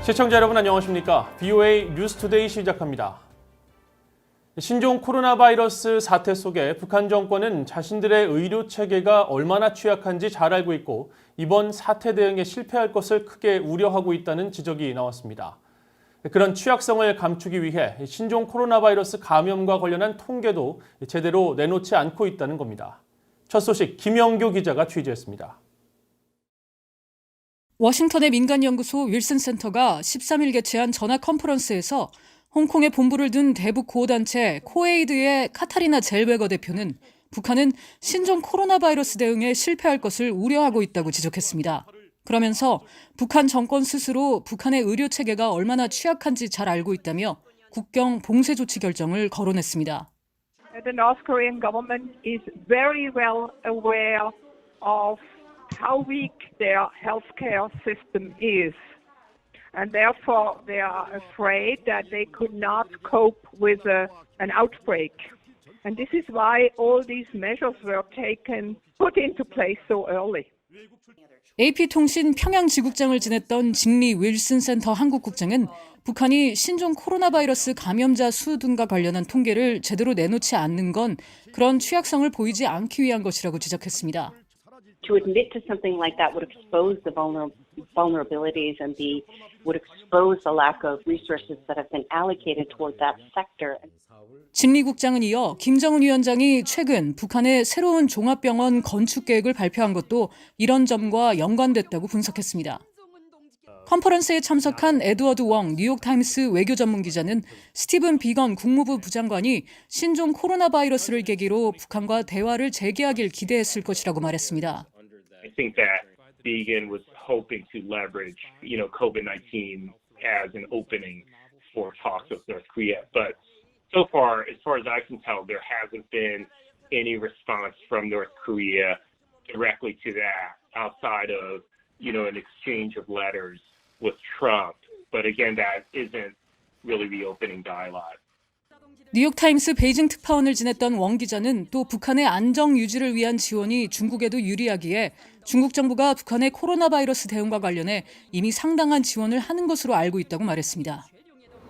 시청자 여러분 안녕하십니까? VOA 뉴스투데이 시작합니다. 신종 코로나 바이러스 사태 속에 북한 정권은 자신들의 의료 체계가 얼마나 취약한지 잘 알고 있고 이번 사태 대응에 실패할 것을 크게 우려하고 있다는 지적이 나왔습니다. 그런 취약성을 감추기 위해 신종 코로나 바이러스 감염과 관련한 통계도 제대로 내놓지 않고 있다는 겁니다. 첫 소식 김영교 기자가 취재했습니다. 워싱턴의 민간연구소 윌슨 센터가 13일 개최한 전화 컨퍼런스에서 홍콩에 본부를 둔 대북 구호단체 코에이드의 카타리나 젤웨거 대표는 북한은 신종 코로나 바이러스 대응에 실패할 것을 우려하고 있다고 지적했습니다. 그러면서 북한 정권 스스로 북한의 의료 체계가 얼마나 취약한지 잘 알고 있다며 국경 봉쇄 조치 결정을 거론했습니다. The North Korean government is very well aware of how weak their healthcare system is. And therefore, they are afraid that they could not cope with an outbreak. And this is why all these measures were put into place so early. AP통신 평양 지국장을 지냈던 직리 윌슨 센터 한국국장은 북한이 신종 코로나 바이러스 감염자 수 등과 관련한 통계를 제대로 내놓지 않는 건 그런 취약성을 보이지 않기 위한 것이라고 지적했습니다. To admit to something like that would expose the vulnerabilities and would expose the lack of resources that have been allocated toward that sector. 진리 국장은 이어 김정은 위원장이 최근 북한의 새로운 종합병원 건축 계획을 발표한 것도 이런 점과 연관됐다고 분석했습니다. 컨퍼런스에 참석한 에드워드 웡 뉴욕타임스 외교 전문 기자는 스티븐 비건 국무부 부장관이 신종 코로나 바이러스를 계기로 북한과 대화를 재개하길 기대했을 것이라고 말했습니다. I think that Bigan was hoping to leverage, COVID-19 as an opening for talks with North Korea. But so far as I can tell, there hasn't been any response from North Korea directly to that outside of, an exchange of letters with Trump. But again, that isn't really the opening dialogue. 뉴욕타임스 베이징 특파원을 지냈던 웡 기자는 또 북한의 안정 유지를 위한 지원이 중국에도 유리하기에 중국 정부가 북한의 코로나 바이러스 대응과 관련해 이미 상당한 지원을 하는 것으로 알고 있다고 말했습니다.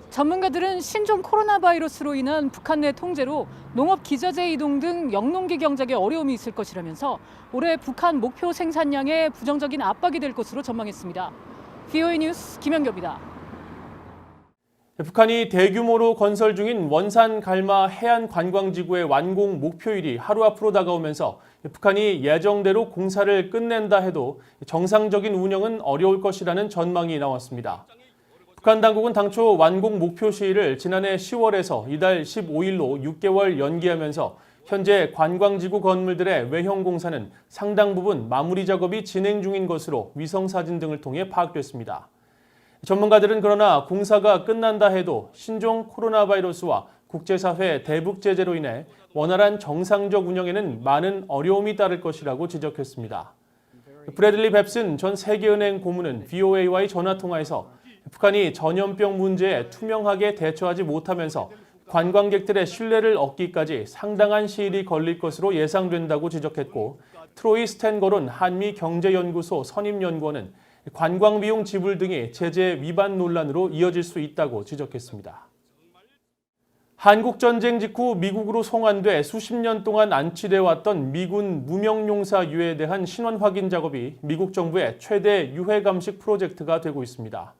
전문가들은 신종 코로나 바이러스로 인한 북한 내 통제로 농업 기자재 이동 등 영농기 경작에 어려움이 있을 것이라면서 올해 북한 목표 생산량에 부정적인 압박이 될 것으로 전망했습니다. VOA 뉴스 김영교입니다. 북한이 대규모로 건설 중인 원산 갈마 해안 관광지구의 완공 목표일이 하루 앞으로 다가오면서 북한이 예정대로 공사를 끝낸다 해도 정상적인 운영은 어려울 것이라는 전망이 나왔습니다. 북한 당국은 당초 완공 목표 시일을 지난해 10월에서 이달 15일로 6개월 연기하면서 현재 관광지구 건물들의 외형 공사는 상당 부분 마무리 작업이 진행 중인 것으로 위성사진 등을 통해 파악됐습니다. 전문가들은 그러나 공사가 끝난다 해도 신종 코로나 바이러스와 국제사회 대북 제재로 인해 원활한 정상적 운영에는 많은 어려움이 따를 것이라고 지적했습니다. 브래들리 뱁슨 전 세계은행 고문은 VOA와의 전화통화에서 북한이 전염병 문제에 투명하게 대처하지 못하면서 관광객들의 신뢰를 얻기까지 상당한 시일이 걸릴 것으로 예상된다고 지적했고, 트로이 스탠거론 한미경제연구소 선임연구원은 관광 비용 지불 등이 제재 위반 논란으로 이어질 수 있다고 지적했습니다. 한국전쟁 직후 미국으로 송환돼 수십 년 동안 안치돼 왔던 미군 무명용사 유해에 대한 신원 확인 작업이 미국 정부의 최대 유해 감식 프로젝트가 되고 있습니다.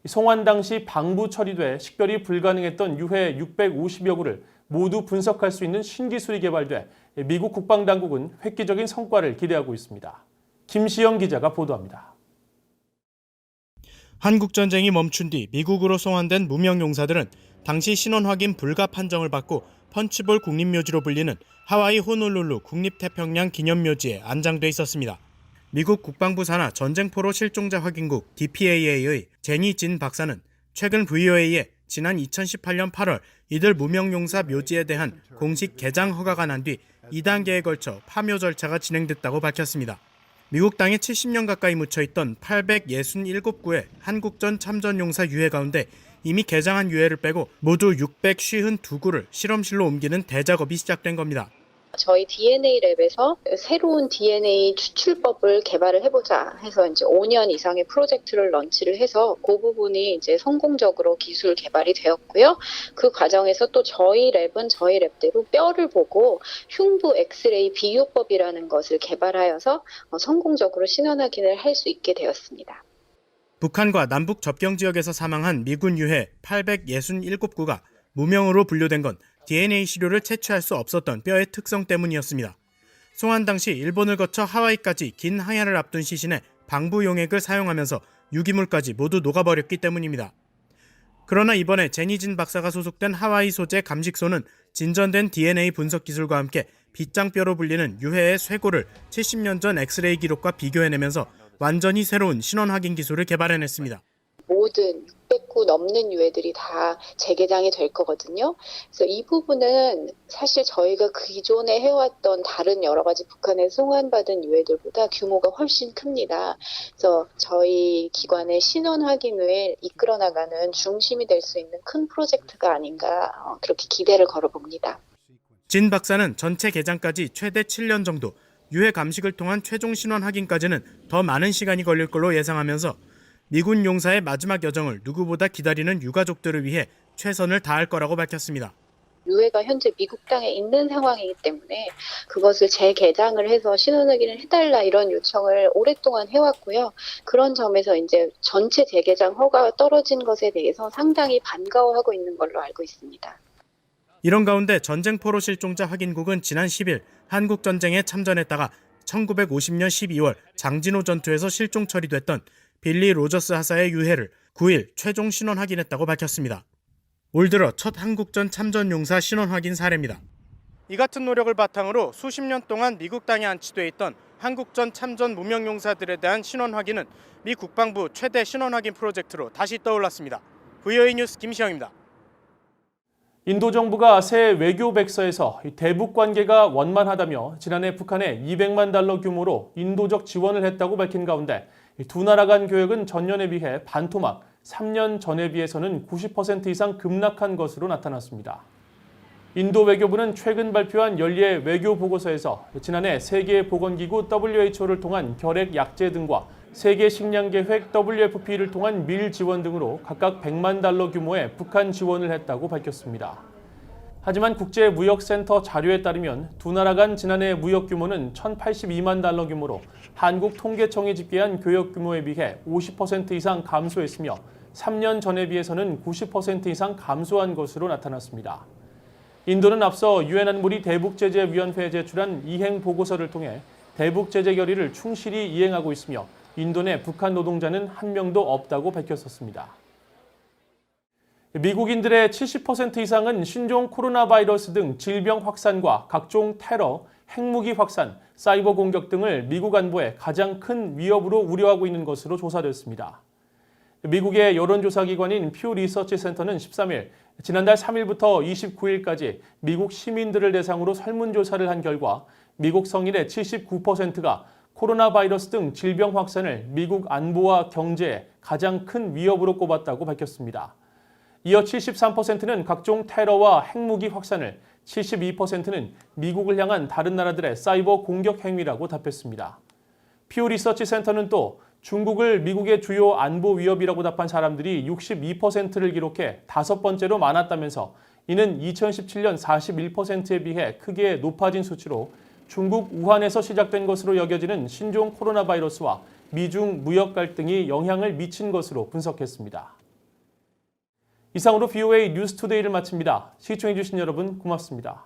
송환 당시 방부 처리돼 식별이 불가능했던 유해 650여 구를 모두 분석할 수 있는 신기술이 개발돼 미국 국방당국은 획기적인 성과를 기대하고 있습니다. 김시영 기자가 보도합니다. 한국전쟁이 멈춘 뒤 미국으로 송환된 무명용사들은 당시 신원 확인 불가 판정을 받고 펀치볼 국립묘지로 불리는 하와이 호놀룰루 국립태평양 기념묘지에 안장돼 있었습니다. 미국 국방부 산하 전쟁포로 실종자 확인국 DPAA의 제니 진 박사는 최근 VOA에 지난 2018년 8월 이들 무명용사 묘지에 대한 공식 개장 허가가 난 뒤 2단계에 걸쳐 파묘 절차가 진행됐다고 밝혔습니다. 미국 땅에 70년 가까이 묻혀있던 867구의 한국전 참전용사 유해 가운데 이미 개장한 유해를 빼고 모두 652구를 실험실로 옮기는 대작업이 시작된 겁니다. 저희 DNA 랩에서 새로운 DNA 추출법을 개발을 해보자 해서 이제 5년 이상의 프로젝트를 런치를 해서 그 부분이 이제 성공적으로 기술 개발이 되었고요. 그 과정에서 또 저희 랩은 저희 랩대로 뼈를 보고 흉부 엑스레이 비유법이라는 것을 개발하여서 성공적으로 신원 확인을 할 수 있게 되었습니다. 북한과 남북 접경 지역에서 사망한 미군 유해 867구가 무명으로 분류된 건 DNA 시료를 채취할 수 없었던 뼈의 특성 때문이었습니다. 송환 당시 일본을 거쳐 하와이까지 긴 항해를 앞둔 시신에 방부 용액을 사용하면서 유기물까지 모두 녹아버렸기 때문입니다. 그러나 이번에 제니진 박사가 소속된 하와이 소재 감식소는 진전된 DNA 분석 기술과 함께 빗장뼈로 불리는 유해의 쇄골을 70년 전 엑스레이 기록과 비교해내면서 완전히 새로운 신원 확인 기술을 개발해냈습니다. 모든 600구 넘는 유해들이 다 재개장이 될 거거든요. 그래서 이 부분은 사실 저희가 기존에 해왔던 다른 여러 가지 북한에 송환받은 유해들보다 규모가 훨씬 큽니다. 그래서 저희 기관의 신원 확인을 이끌어 나가는 중심이 될 수 있는 큰 프로젝트가 아닌가 그렇게 기대를 걸어봅니다. 진 박사는 전체 개장까지 최대 7년 정도, 유해 감식을 통한 최종 신원 확인까지는 더 많은 시간이 걸릴 걸로 예상하면서 미군 용사의 마지막 여정을 누구보다 기다리는 유가족들을 위해 최선을 다할 거라고 밝혔습니다. 유해가 현재 미국 땅에 있는 상황이기 때문에 그것을 재개장을 해서 신원 확인을 해달라 이런 요청을 오랫동안 해왔고요. 그런 점에서 이제 전체 재개장 허가가 떨어진 것에 대해서 상당히 반가워하고 있는 걸로 알고 있습니다. 이런 가운데 전쟁포로 실종자 확인국은 지난 10일 한국전쟁에 참전했다가 1950년 12월 장진호 전투에서 실종 처리됐던 빌리 로저스 하사의 유해를 9일 최종 신원 확인했다고 밝혔습니다. 올 들어 첫 한국전 참전 용사 신원 확인 사례입니다. 이 같은 노력을 바탕으로 수십 년 동안 미국 땅에 안치돼 있던 한국전 참전 무명 용사들에 대한 신원 확인은 미 국방부 최대 신원 확인 프로젝트로 다시 떠올랐습니다. VOA 뉴스 김시영입니다. 인도 정부가 새 외교 백서에서 대북 관계가 원만하다며 지난해 북한에 $200만 규모로 인도적 지원을 했다고 밝힌 가운데 두 나라 간 교역은 전년에 비해 반토막, 3년 전에 비해서는 90% 이상 급락한 것으로 나타났습니다. 인도 외교부는 최근 발표한 연례 외교 보고서에서 지난해 세계보건기구 WHO를 통한 결핵 약제 등과 세계식량계획 WFP를 통한 밀 지원 등으로 각각 $100만 규모의 북한 지원을 했다고 밝혔습니다. 하지만 국제무역센터 자료에 따르면 두 나라 간 지난해 무역 규모는 $1,082만 규모로 한국통계청이 집계한 교역 규모에 비해 50% 이상 감소했으며 3년 전에 비해서는 90% 이상 감소한 것으로 나타났습니다. 인도는 앞서 유엔 안보리 대북제재위원회에 제출한 이행 보고서를 통해 대북제재 결의를 충실히 이행하고 있으며 인도 내 북한 노동자는 한 명도 없다고 밝혔었습니다. 미국인들의 70% 이상은 신종 코로나 바이러스 등 질병 확산과 각종 테러, 핵무기 확산, 사이버 공격 등을 미국 안보에 가장 큰 위협으로 우려하고 있는 것으로 조사됐습니다. 미국의 여론조사기관인 퓨 리서치 센터는 13일, 지난달 3일부터 29일까지 미국 시민들을 대상으로 설문조사를 한 결과 미국 성인의 79%가 코로나 바이러스 등 질병 확산을 미국 안보와 경제에 가장 큰 위협으로 꼽았다고 밝혔습니다. 이어 73%는 각종 테러와 핵무기 확산을, 72%는 미국을 향한 다른 나라들의 사이버 공격 행위라고 답했습니다. 퓨 리서치 센터는 또 중국을 미국의 주요 안보 위협이라고 답한 사람들이 62%를 기록해 5번째로 많았다면서 이는 2017년 41%에 비해 크게 높아진 수치로 중국 우한에서 시작된 것으로 여겨지는 신종 코로나 바이러스와 미중 무역 갈등이 영향을 미친 것으로 분석했습니다. 이상으로 VOA 뉴스투데이를 마칩니다. 시청해주신 여러분 고맙습니다.